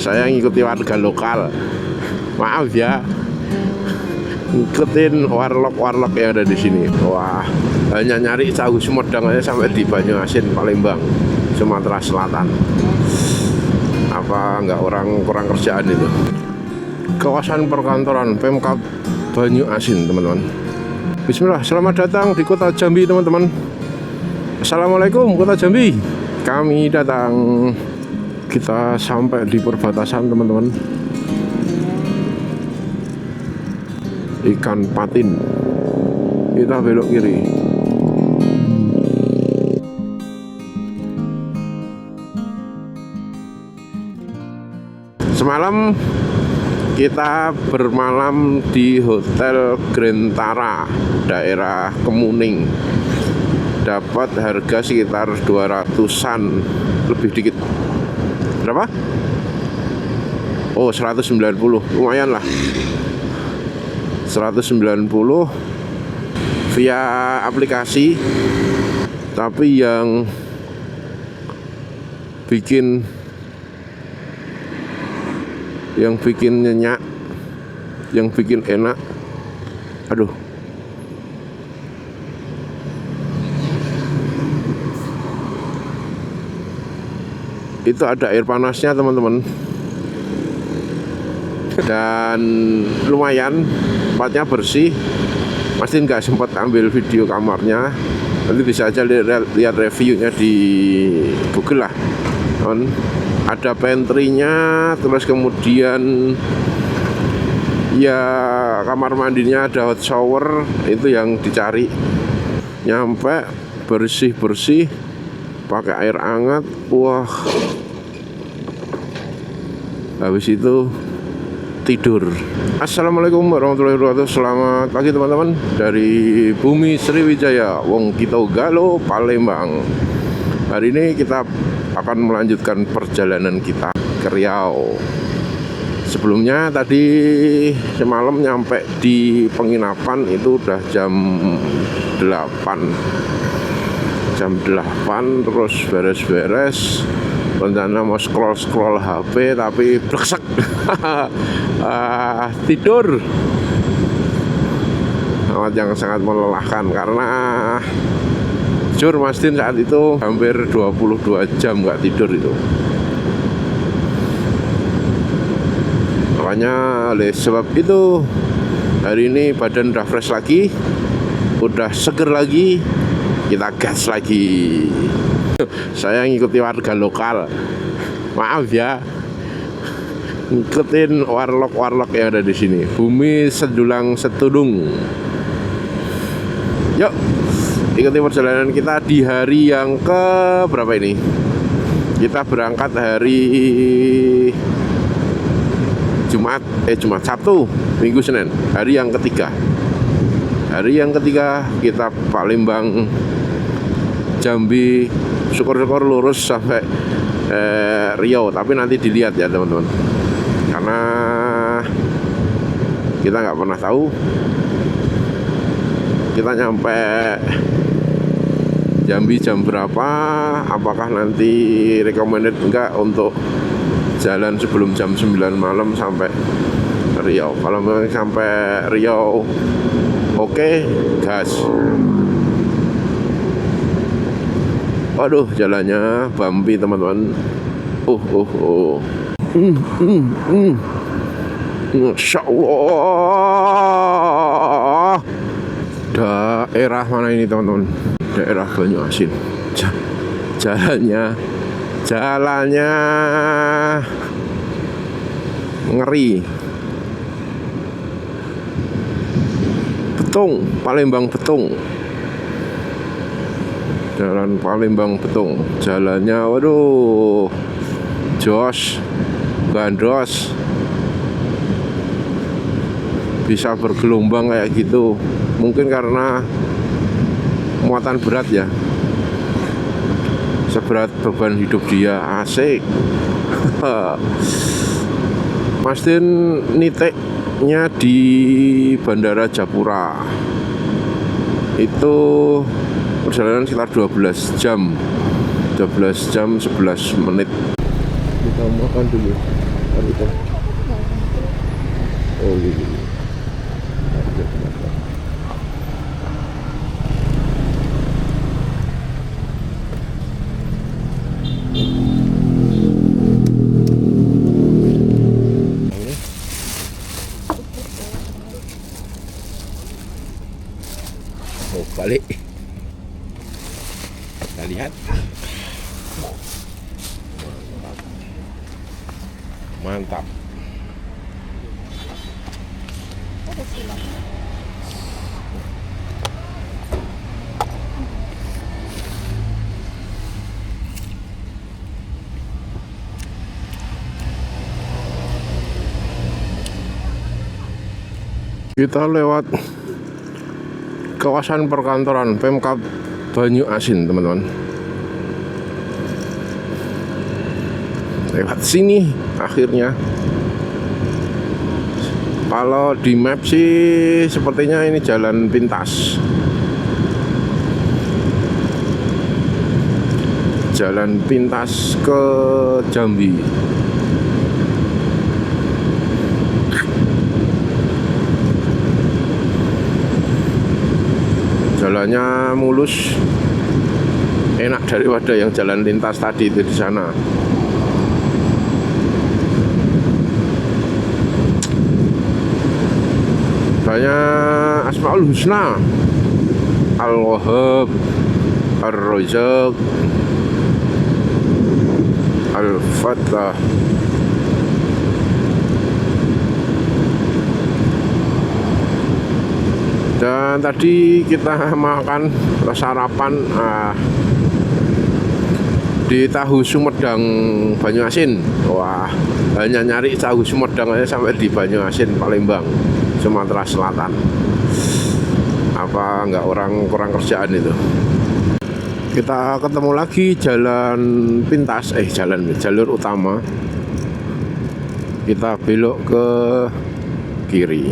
Saya ngikuti warga lokal. Maaf ya, ngikutin warlock yang ada di sini. Wah, hanya nyari tahu Sumedang aja sampai di Banyuasin, Palembang, Sumatera Selatan. Apa enggak orang kurang kerjaan itu? Kawasan perkantoran Pemkab Banyuasin, teman-teman. Bismillah, selamat datang di Kota Jambi, teman-teman. Assalamualaikum Kota Jambi. Kami datang. Kita sampai di perbatasan, teman-teman. Ikan patin. Kita belok kiri. Semalam kita bermalam di Hotel Grantara, daerah Kemuning. Dapat harga sekitar 200-an, lebih dikit. Berapa? Oh, 190. Lumayan lah. 190 via aplikasi. Tapi yang bikin nyenyak, yang bikin enak, aduh, itu ada air panasnya, teman-teman, dan lumayan, tempatnya bersih. Pasti nggak sempat ambil video kamarnya, nanti bisa aja lihat reviewnya di Google lah. Ada pantry-nya, terus kemudian ya kamar mandinya ada hot shower, itu yang dicari. Nyampe bersih-bersih, pakai air hangat, wah. Habis itu tidur. Assalamualaikum warahmatullahi wabarakatuh. Selamat pagi, teman-teman, dari Bumi Sriwijaya, Wong Kito Galo, Palembang. Hari ini kita akan melanjutkan perjalanan kita ke Riau. Sebelumnya tadi semalam nyampe di penginapan itu udah jam 8. Terus beres-beres, rencana mau scroll HP tapi bleksek. Tidur. Yang sangat melelahkan karena jujur Mas Din saat itu hampir 22 jam nggak tidur itu. Makanya oleh sebab itu hari ini badan udah fresh lagi, udah seger lagi, kita gas lagi. Saya ngikuti warga lokal. Maaf ya, ngikutin warlock yang ada di sini. Bumi Sedulang Setudung. Yuk, ikuti perjalanan kita di hari yang ke berapa ini? Kita berangkat hari Sabtu, Minggu, Senin. Hari yang ketiga. Hari yang ketiga kita Palembang, Jambi. Syukur-syukur lurus sampai Riau. Tapi nanti dilihat ya, teman-teman. Karena kita nggak pernah tahu kita nyampe Jambi jam berapa, apakah nanti recommended enggak untuk jalan sebelum jam 9 malam sampai Riau. Kalau memang sampai Riau oke, gas. Waduh, jalannya bumpy, teman-teman. Masya Allah. Daerah mana ini, teman-teman? Daerah Banyuasin. Jalannya ngeri. Betung, Palembang Betung. Jalan Palembang Betung. Jalannya waduh, jos, gandos. Bisa bergelombang kayak gitu. Mungkin karena muatan berat ya, seberat beban hidup dia. Asik. Mas Din niteknya di Bandara Japura. Itu perjalanan sekitar 12 jam 11 menit. Kita makan dulu. Kan itu. Oh gitu. Oh, balik. Kita lihat. Mantap. Kita lewat kawasan perkantoran Pemkab Banyuasin, teman-teman. Lewat sini akhirnya. Kalau di map sih sepertinya ini jalan pintas. Jalan pintas ke Jambi. Jalannya mulus, enak daripada yang jalan lintas tadi itu di sana. Banyak Asmaul Husna, Al-Wahhab, Ar-Razzaq, Al-Fattah. Dan tadi kita makan sarapan di tahu Sumedang Banyuasin. Wah, hanya nyari tahu Sumedang aja sampai di Banyuasin, Palembang, Sumatera Selatan. Apa enggak orang kurang kerjaan itu? Kita ketemu lagi jalan pintas, jalur utama. Kita belok ke kiri.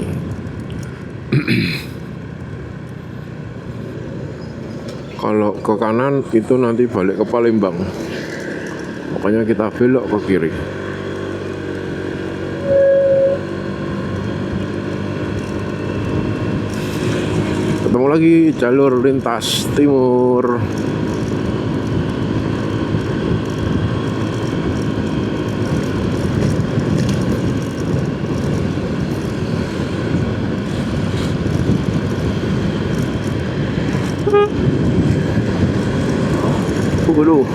Kalau ke kanan itu nanti balik ke Palembang. Makanya kita belok ke kiri. Ketemu lagi jalur lintas timur. Dulu.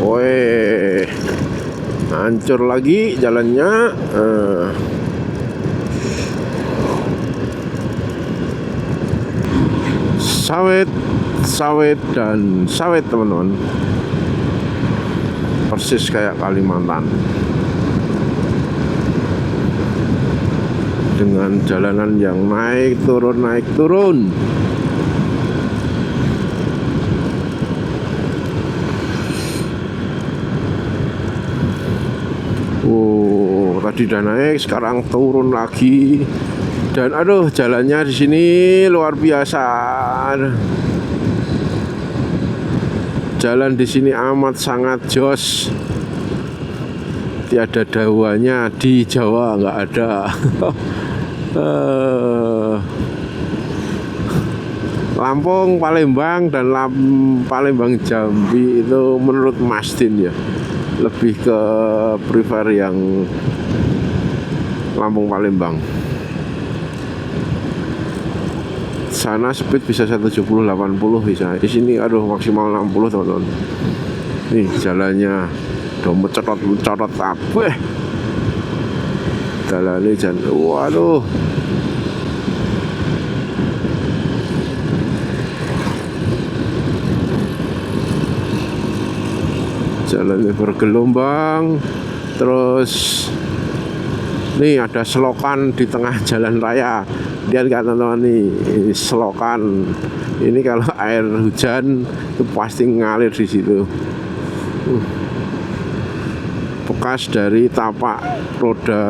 Woi, hancur lagi jalannya. Sawit dan sawit, teman-teman. Persis kayak Kalimantan. Dengan jalanan yang naik turun. Oh, tadi udah naik, sekarang turun lagi. Dan aduh, jalannya di sini luar biasa. Jalan di sini amat sangat jos. Tiada dawannya, di Jawa nggak ada. Lampung, Palembang, dan Palembang Jambi itu menurut Mas Din ya lebih ke prefer yang Lampung Palembang. Sana speed bisa 170-80 bisa. Di sini aduh maksimal 60, teman-teman. Nih jalannya udah mencorot kabeh. Dalane jan, waduh. Jalannya bergelombang. Terus nih ada selokan di tengah jalan raya. Lihat kan, teman-teman, nih ini selokan. Ini kalau air hujan itu pasti ngalir di situ. Bekas dari tapak roda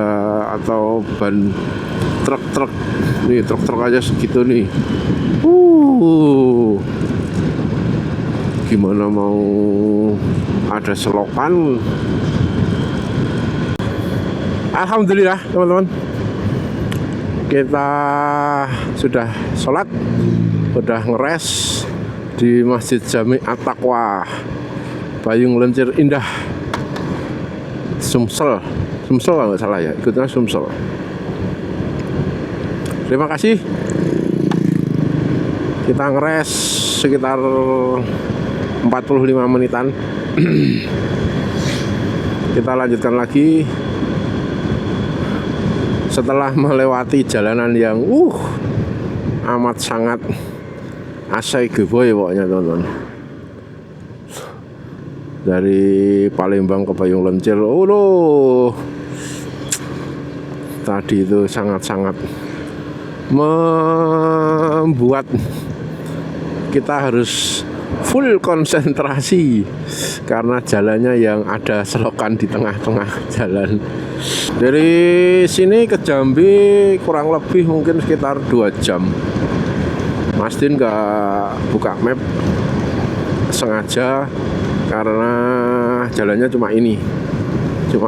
atau ban truk-truk nih, truk-truk aja segitu nih. Gimana mau ada selokan? Alhamdulillah teman-teman, kita sudah sholat, udah ngeres di Masjid Jami At-Taqwa Payung Lencir Indah, Sumsel kalau nggak salah ya, ikutnya Sumsel. Terima kasih. Kita ngeres sekitar 45 menitan. Kita lanjutkan lagi setelah melewati jalanan yang amat sangat asyik pokoknya teman-teman. Dari Palembang ke Payung Lencir, tadi itu sangat-sangat membuat kita harus full konsentrasi karena jalannya yang ada selokan di tengah-tengah jalan. Dari sini ke Jambi kurang lebih mungkin sekitar 2 jam. Mas Din nggak buka map sengaja karena jalannya cuma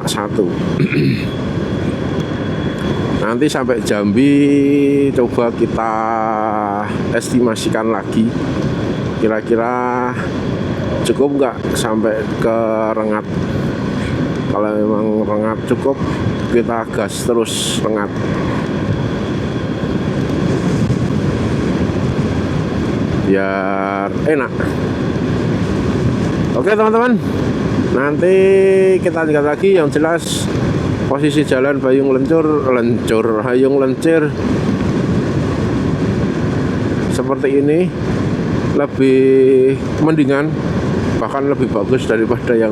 satu. Nanti sampai Jambi coba kita estimasikan lagi, kira-kira cukup nggak sampai ke Rengat. Kalau memang Rengat cukup, kita gas terus Rengat. Biar enak. Oke teman-teman, nanti kita lihat lagi. Yang jelas posisi jalan Payung Lencir seperti ini lebih mendingan, bahkan lebih bagus daripada yang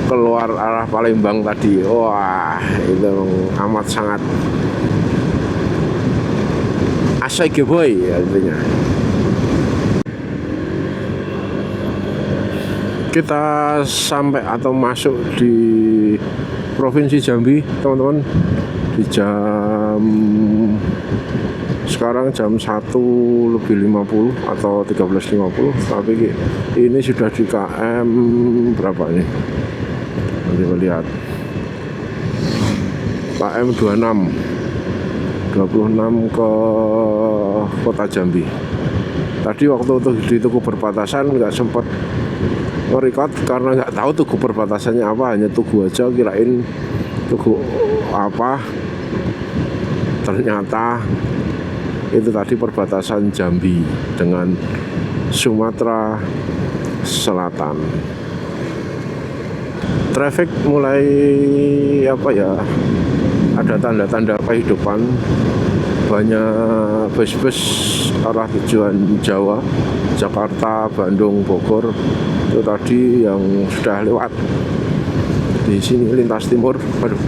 keluar arah Palembang tadi. Wah, itu amat sangat asyik artinya. Kita sampai atau masuk di Provinsi Jambi teman-teman di sekarang jam 1:50 atau 13:50, tapi ini sudah di KM berapa ini? Nanti lihat KM 26 ke kota Jambi. Tadi waktu di Tugu Perbatasan nggak sempat nge-record karena nggak tahu tugu perbatasannya apa, hanya tugu aja, kirain tugu apa, ternyata itu tadi perbatasan Jambi dengan Sumatera Selatan. Traffic mulai ada tanda-tanda kehidupan, banyak bus-bus arah tujuan Jawa, Jakarta, Bandung, Bogor. Itu tadi yang sudah lewat di sini lintas timur. Waduh.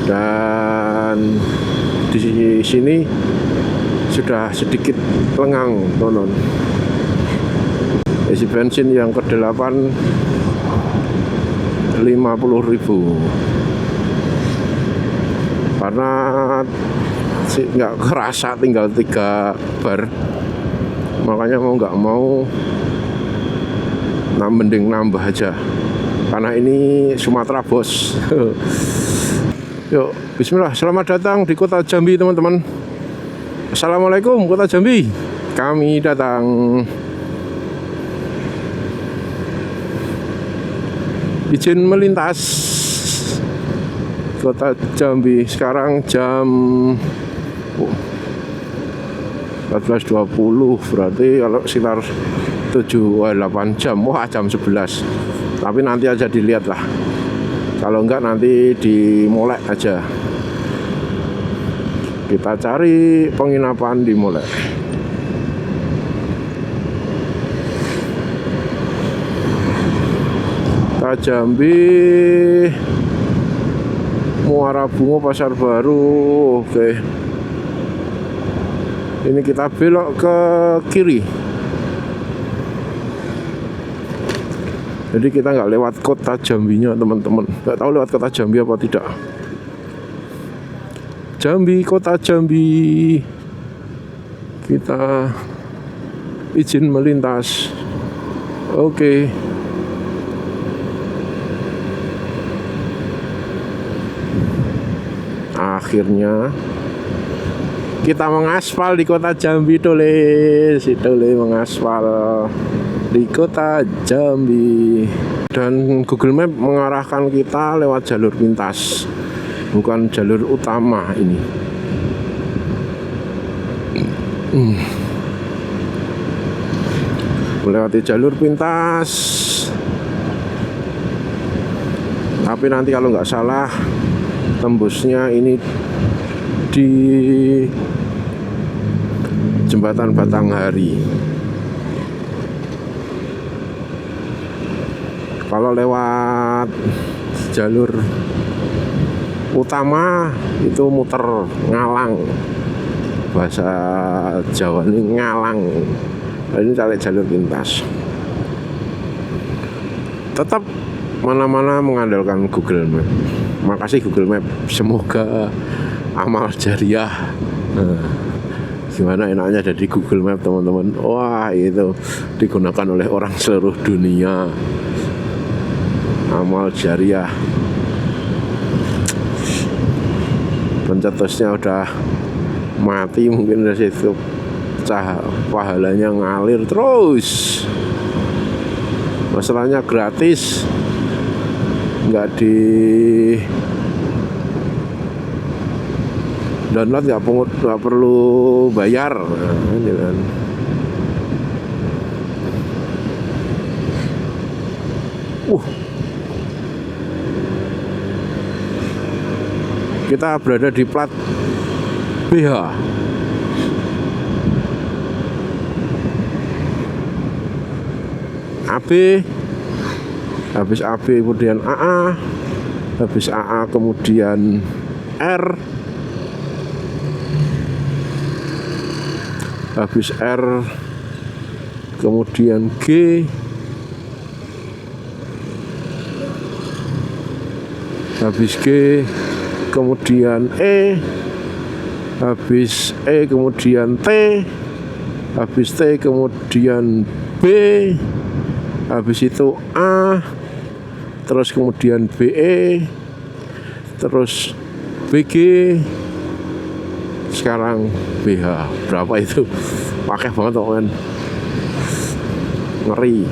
Dan di sini sudah sedikit lengang teman-teman. Isi bensin yang ke-8 50.000 karena nggak kerasa tinggal 3 bar, makanya mau nggak mau mending nambah aja karena ini Sumatera bos. Yuk, bismillah, selamat datang di kota Jambi teman-teman. Assalamualaikum kota Jambi, kami datang. Izin melintas kota Jambi. Sekarang jam 14.20, berarti kalau sekitar 7-8 jam. Wah, jam 11. Tapi nanti aja dilihat lah. Kalau enggak nanti di Molek aja. Kita cari penginapan di Molek. Jambi, Muara Bungo, Pasar Baru. Oke, ini kita belok ke kiri. Jadi kita nggak lewat kota Jambinya teman-teman. Nggak tahu lewat kota Jambi apa tidak. Jambi, kota Jambi. Kita izin melintas. Oke. Akhirnya kita mengaspal di kota Jambi, si Dole mengaspal di kota Jambi. Dan Google Map mengarahkan kita lewat jalur pintas, bukan jalur utama ini. Melewati jalur pintas, tapi nanti kalau nggak salah tembusnya ini di jembatan Batanghari. Kalau lewat jalur utama itu muter ngalang, bahasa Jawa ini ngalang. Nah, ini cari jalur pintas. Tetap mana-mana mengandalkan Google Map. Makasih Google Map, semoga amal jariah. Gimana enaknya jadi Google Map teman-teman. Wah, itu digunakan oleh orang seluruh dunia. Amal jariah. Pencetusnya udah mati mungkin dari situ, pahalanya ngalir terus. Masalahnya gratis, nggak di download, nggak perlu bayar. Nah, ini kan. Kita berada di plat BH. AB, habis AB kemudian AA, habis AA kemudian R, habis R kemudian G, habis G kemudian E, habis E kemudian T, habis T kemudian B, habis itu A, terus kemudian BE, terus BG, sekarang BH. Berapa itu? Pakai banget teman, ngeri.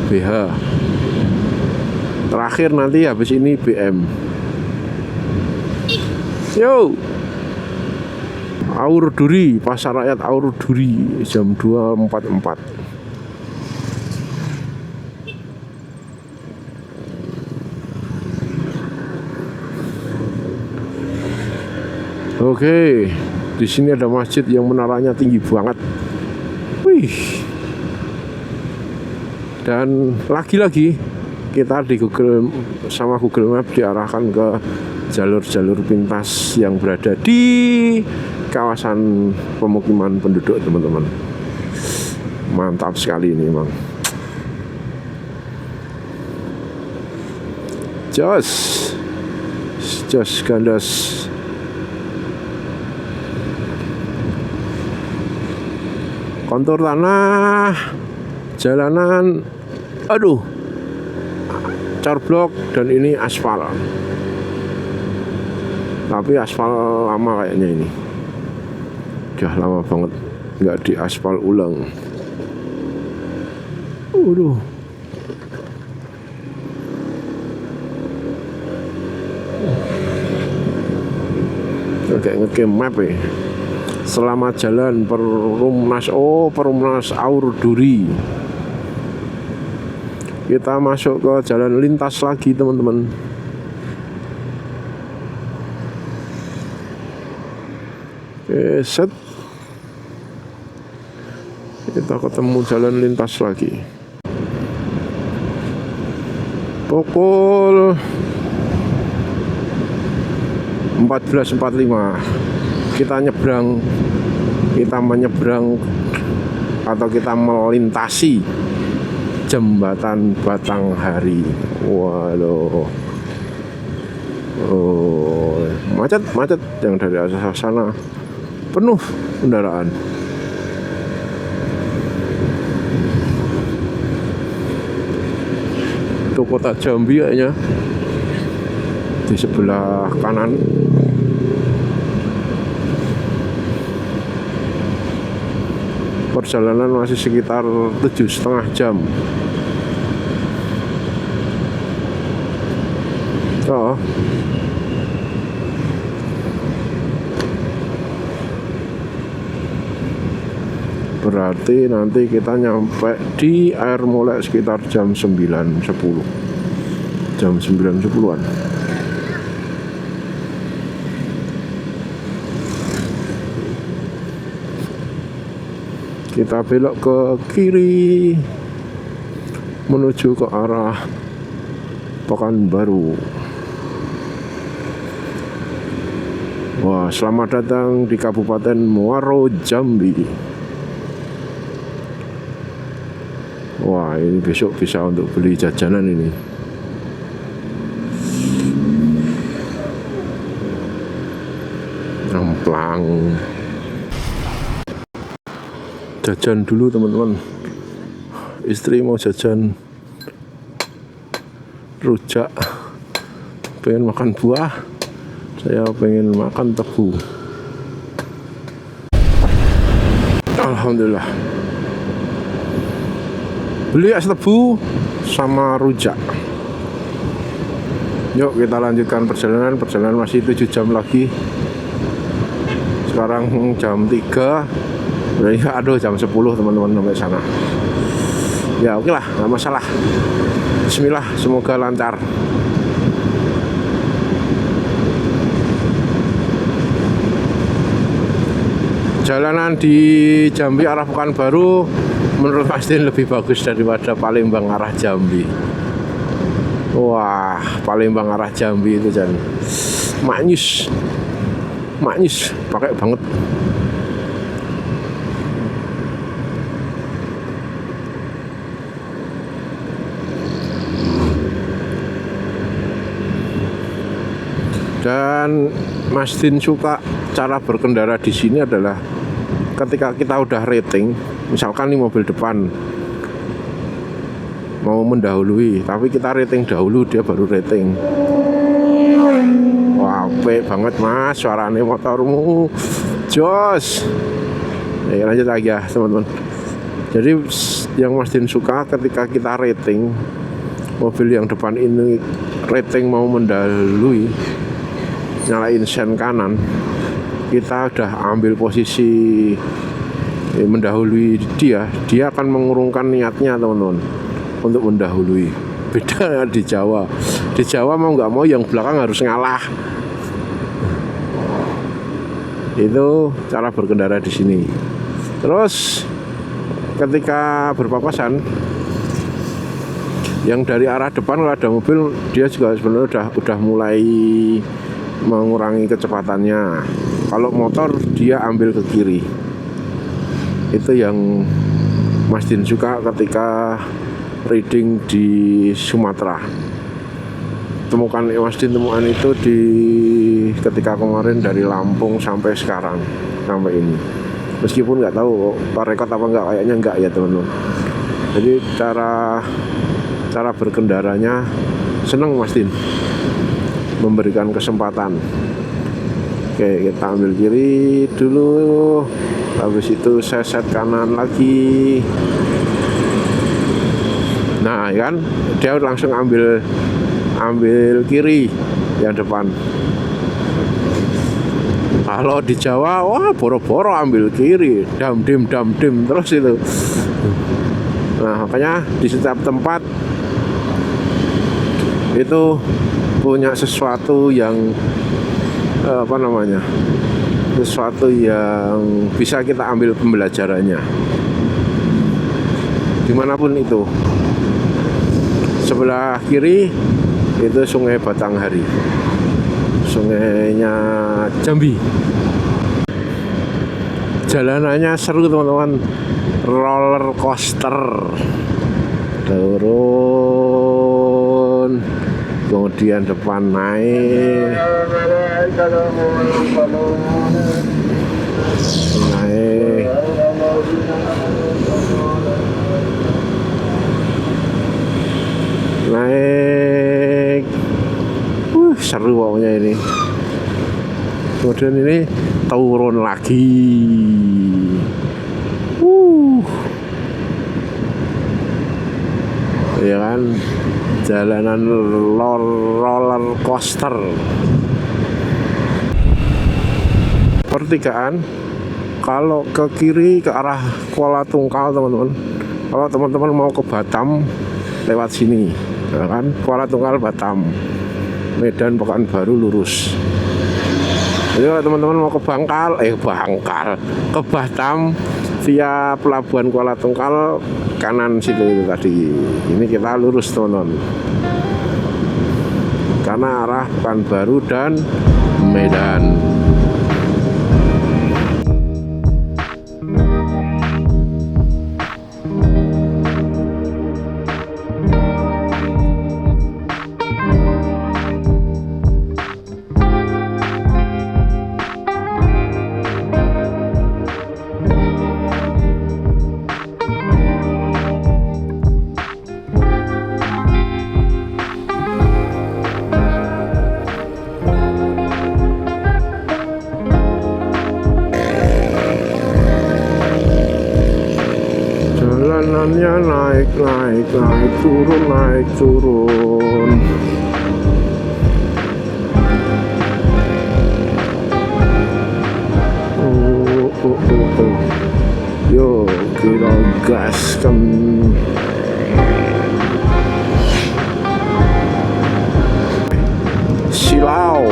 BH. Terakhir nanti habis ini BM. Yo, Aur Duri, Pasar Rakyat Aur Duri, jam 2.44. Oke, di sini ada masjid yang menaranya tinggi banget. Wih. Dan lagi-lagi kita di Google sama Google Map diarahkan ke jalur-jalur pintas yang berada di kawasan pemukiman penduduk teman-teman. Mantap sekali ini emang. Jos gandos. Kontur tanah, jalanan, aduh, corblok, dan ini aspal. Tapi aspal lama kayaknya ini. Udah lama banget nggak diaspal ulang. Aduh. Kayak nge-game map ya. Selamat jalan Perumnas. Oh, Perumnas Aur Duri. Kita masuk ke jalan lintas lagi teman-teman. Oke, set. Kita ketemu jalan lintas lagi. Pukul 14.45 kita menyeberang atau kita melintasi jembatan Batanghari. Waduh, oh, macet yang dari arah sana penuh kendaraan. Itu kota Jambi kayaknya di sebelah kanan. Perjalanan masih sekitar 7,5 jam. Oh, berarti nanti kita nyampe di Air Molek sekitar jam 9.10. Jam 9.10-an. Kita belok ke kiri menuju ke arah Pekanbaru. Wah, selamat datang di Kabupaten Muaro Jambi. Wah, ini besok bisa untuk beli jajanan ini. Amplang. Jajan dulu teman-teman. Istri mau jajan rujak, pengen makan buah, saya pengen makan tebu. Alhamdulillah, beli es tebu sama rujak. Yuk kita lanjutkan perjalanan masih 7 jam lagi. Sekarang jam 3. Ya, aduh, jam 10 teman-teman sampai sana. Ya oke lah, nggak masalah. Bismillah, semoga lancar. Jalanan di Jambi arah Pekanbaru menurut Mas Din lebih bagus daripada Palembang arah Jambi. Wah, Palembang arah Jambi itu jangan maknyus, pakai banget. Dan Mas Din suka cara berkendara di sini adalah ketika kita udah rating, misalkan nih mobil depan mau mendahului, tapi kita rating dahulu, dia baru rating. Wah, apik banget Mas, suaranya motormu jos. Ya, lanjut lagi ya teman-teman. Jadi yang Mas Din suka ketika kita rating mobil yang depan ini rating mau mendahului, nyalain sen kanan, kita udah ambil posisi mendahului dia akan mengurungkan niatnya teman-teman untuk mendahului. Beda di Jawa. Di Jawa mau nggak mau yang belakang harus ngalah. Itu cara berkendara di sini. Terus ketika berpapasan, yang dari arah depan kalau ada mobil, dia juga sebenarnya udah mulai mengurangi kecepatannya. Kalau motor dia ambil ke kiri. Itu yang Mas Din suka ketika riding di Sumatera. Temukan Mas Din temukan itu di ketika kemarin dari Lampung sampai sekarang, sampai ini. Meskipun nggak tahu rekod apa enggak, kayaknya enggak ya teman-teman. Jadi cara berkendaranya seneng Mas Din, memberikan kesempatan. Oke, kita ambil kiri dulu, habis itu seset kanan lagi. Nah kan, dia langsung ambil kiri yang depan. Kalau di Jawa, wah boro-boro ambil kiri, dam dim terus itu. Nah makanya di setiap tempat itu punya sesuatu yang sesuatu yang bisa kita ambil pembelajarannya dimanapun itu. Sebelah kiri itu Sungai Batanghari, sungainya Jambi. Jalanannya seru teman-teman, roller coaster. Turun, kemudian depan naik, naik. Seru pokoknya ini. Kemudian ini turun lagi. Ya kan, jalanan roller coaster. Pertigaan kalau ke kiri ke arah Kuala Tungkal, teman-teman. Kalau teman-teman mau ke Batam lewat sini, ya kan, Kuala Tungkal Batam, Medan Pekanbaru lurus. Jadi kalau teman-teman mau ke ke Batam via pelabuhan Kuala Tungkal kanan situ itu tadi. Ini kita lurus, teman-teman, karena arah Pekanbaru dan Medan. Jalanannya naik turun. Yo, kita gaskan. Silau.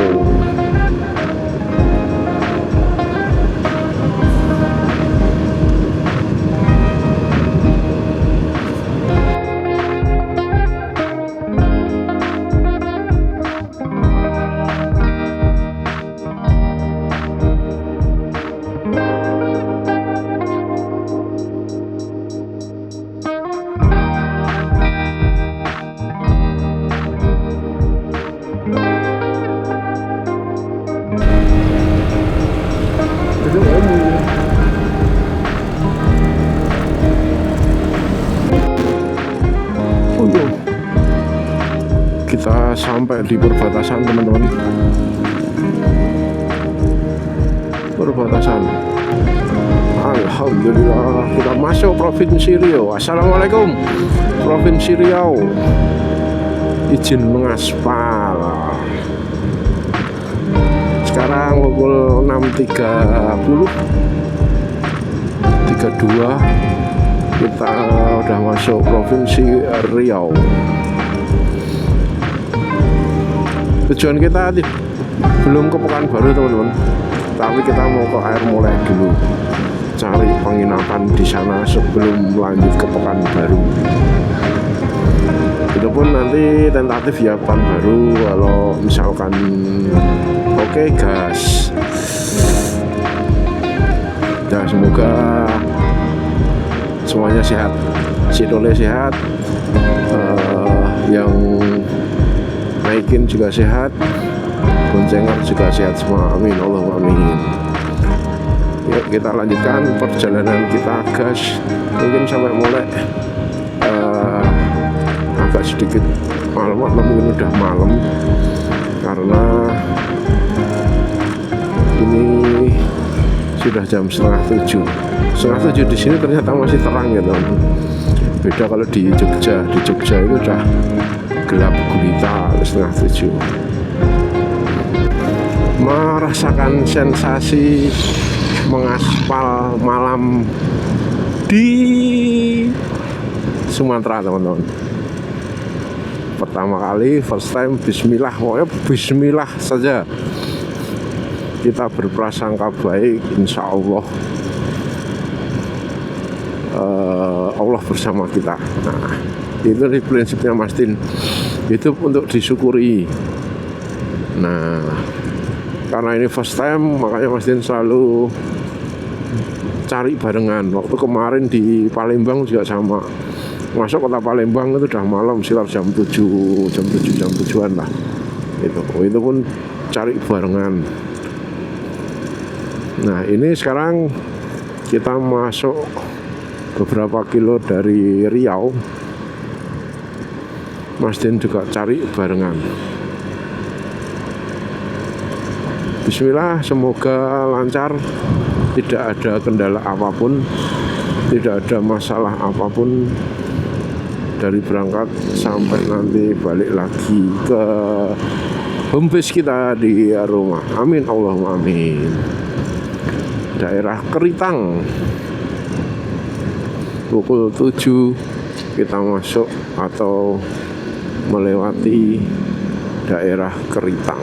Kita sampai di perbatasan, teman-teman. Perbatasan. Alhamdulillah, kita masuk Provinsi Riau. Assalamualaikum, Provinsi Riau. Izin mengaspal. Sekarang pukul 6.30, 32. Kita udah masuk Provinsi Riau. Tujuan kita belum ke Pekanbaru, teman-teman, tapi kita mau ke Air Molek dulu, cari penginapan di sana sebelum lanjut ke Pekanbaru. Itu pun nanti tentatif ya, Pekanbaru kalau misalkan oke, gas. Nah, semoga semuanya sehat, si Dole sehat, yang naikin juga sehat, boncengan juga sehat semua, amin, Allahumma amin. Yuk kita lanjutkan perjalanan kita, gas. Mungkin sampai mulai agak sedikit malam, mungkin udah malam karena ini sudah jam setengah 7. Setengah 7 di sini ternyata masih terang ya, teman. Beda kalau di Jogja itu udah gelap gulita setengah 7. Merasakan sensasi mengaspal malam di Sumatera, teman-teman. Pertama kali, first time, bismillah, pokoknya bismillah saja. Kita berprasangka baik, insya Allah Allah bersama kita. Nah, itu di prinsipnya Mas Tin, itu untuk disyukuri. Nah, karena ini first time, makanya Mas Din selalu cari barengan. Waktu kemarin di Palembang juga sama, masuk kota Palembang itu udah malam sekitar jam 7-an lah itu pun cari barengan. Nah ini sekarang kita masuk beberapa kilo dari Riau, Mas Din juga cari barengan. Bismillah, semoga lancar, tidak ada kendala apapun, tidak ada masalah apapun dari berangkat sampai nanti balik lagi ke home base kita di rumah. Amin Allahumma amin. Daerah Keritang, pukul 7 kita masuk atau melewati daerah Keritang.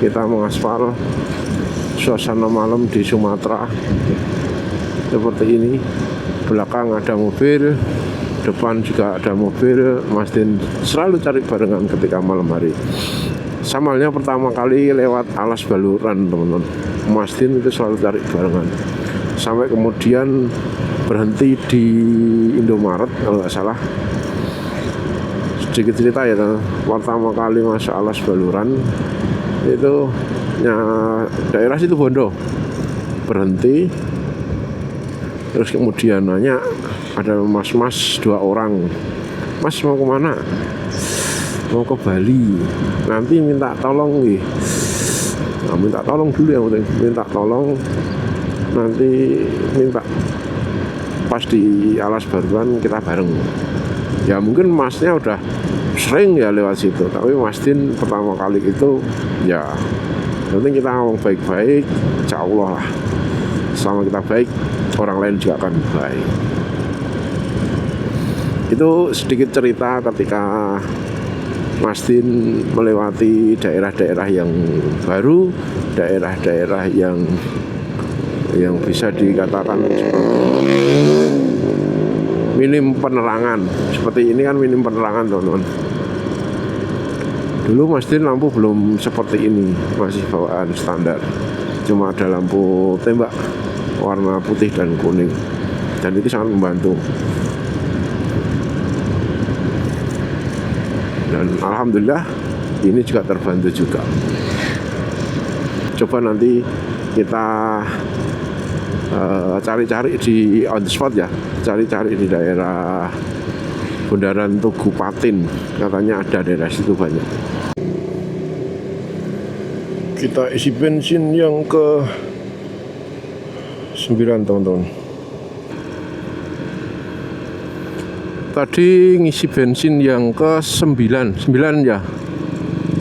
Kita mengaspal suasana malam di Sumatera seperti ini. Belakang ada mobil, depan juga ada mobil. Mas Din selalu cari barengan ketika malam hari. Samalnya pertama kali lewat Alas Baluran, teman-teman. Mas Din itu selalu cari barengan. Sampai kemudian berhenti di Indomaret kalau nggak salah. Sedikit cerita ya, teman. Pertama kali masuk Alas Baluran itu daerah situ Bondo, berhenti, terus kemudian nanya, ada mas-mas 2 orang, mas mau kemana? Mau ke Bali, nanti minta tolong nih. Nah, minta tolong dulu yang penting, minta tolong, nanti minta pas di Alas Baluran kita bareng. Ya mungkin masnya udah sering ya lewat situ, tapi Mas Din pertama kali itu ya penting kita ngomong baik-baik, insya Allah lah, selama kita baik orang lain juga akan baik. Itu sedikit cerita ketika Mas Din melewati daerah-daerah yang baru, daerah-daerah yang bisa dikatakan minim penerangan. Seperti ini kan minim penerangan, teman-teman. Dulu Mas Din lampu belum seperti ini, masih bawaan standar, cuma ada lampu tembak warna putih dan kuning, dan itu sangat membantu. Dan alhamdulillah ini juga terbantu juga. Coba nanti kita cari-cari di on the spot ya, cari-cari di daerah Bundaran Tugu Patin, katanya ada daerah situ banyak. Kita isi bensin yang ke 9, teman-teman. Tadi ngisi bensin yang ke 9 ya,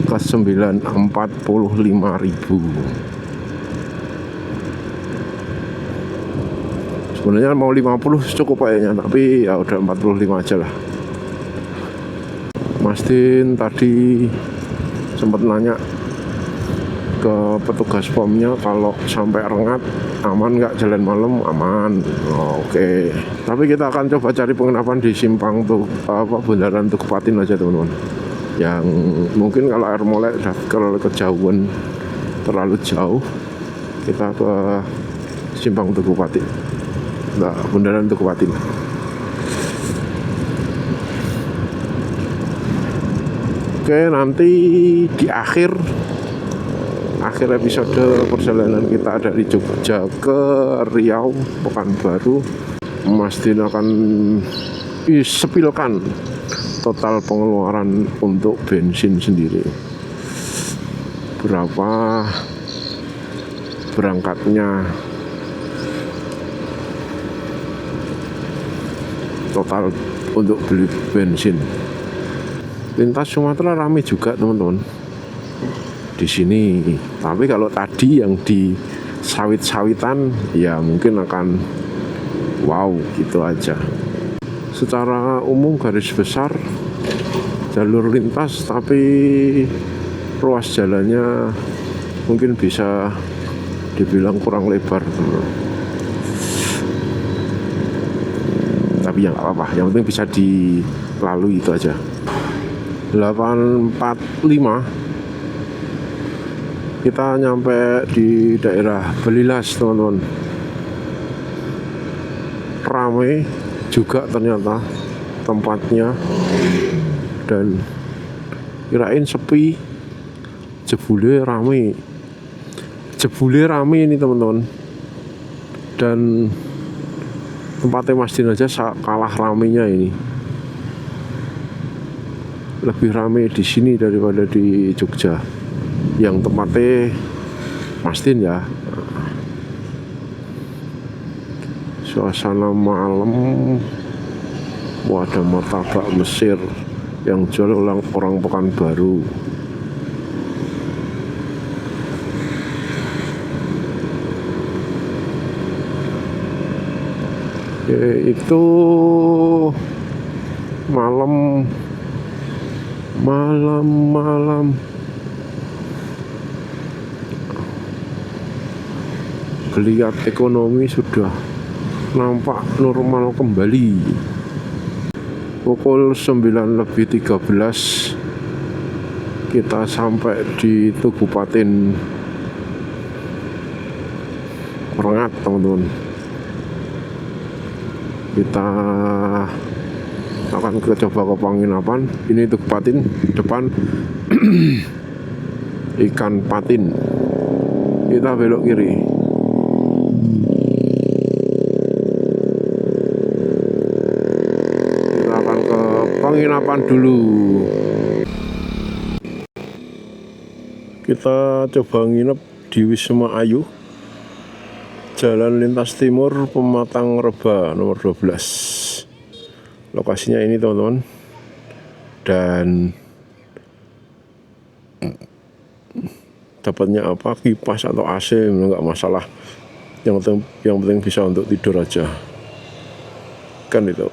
ke 9 45.000. Sebenarnya mau 50 cukup kayaknya, tapi ya udah 45 aja lah. Mas Din tadi sempat nanya ke petugas pomnya kalau sampai Rengat aman nggak jalan malam. Aman. Oke. Tapi kita akan coba cari penginapan di simpang tuh Bundaran Tugu Patin aja, teman-teman. Yang mungkin kalau air mulai udah kejauhan, terlalu jauh, kita ke simpang Tugu Patin. Nah, Bundaran Tugu Patin. Oke, nanti di akhir episode perjalanan kita dari Jogja ke Riau, Pekanbaru, Mas Din akan sepilkan total pengeluaran untuk bensin sendiri. Berapa berangkatnya, total untuk beli bensin. Lintas Sumatera ramai juga, teman-teman, di sini. Tapi kalau tadi yang di sawit-sawitan ya mungkin akan wow gitu aja. Secara umum garis besar jalur lintas, tapi ruas jalannya mungkin bisa dibilang kurang lebar, teman-teman. Tapi ya nggak apa-apa, yang penting bisa dilalui, itu aja. 8.45 kita nyampe di daerah Belilas, teman-teman. ramai juga ternyata tempatnya, dan kirain sepi, jebule rame ini teman-teman. Dan tempatnya Mas Din aja kalah ramenya ini, lebih rame di sini daripada di Jogja yang tempatnya Mas Din ya. Suasana malam, ada martabak Mesir yang jual orang Pekanbaru. Itu malam geliat ekonomi sudah nampak normal kembali. Pukul 9:13 kita sampai di Tugupatin Rengat teman-teman. Kita akan coba ke penginapan. Ini Tugupatin depan ikan patin. Kita belok kiri. Kita akan ke penginapan dulu. Kita coba nginep di Wisma Ayu, Jalan Lintas Timur, Pematang Reba nomor 12. Lokasinya ini teman-teman. Dan dapatnya apa, kipas atau AC nggak masalah, yang penting bisa untuk tidur aja kan itu.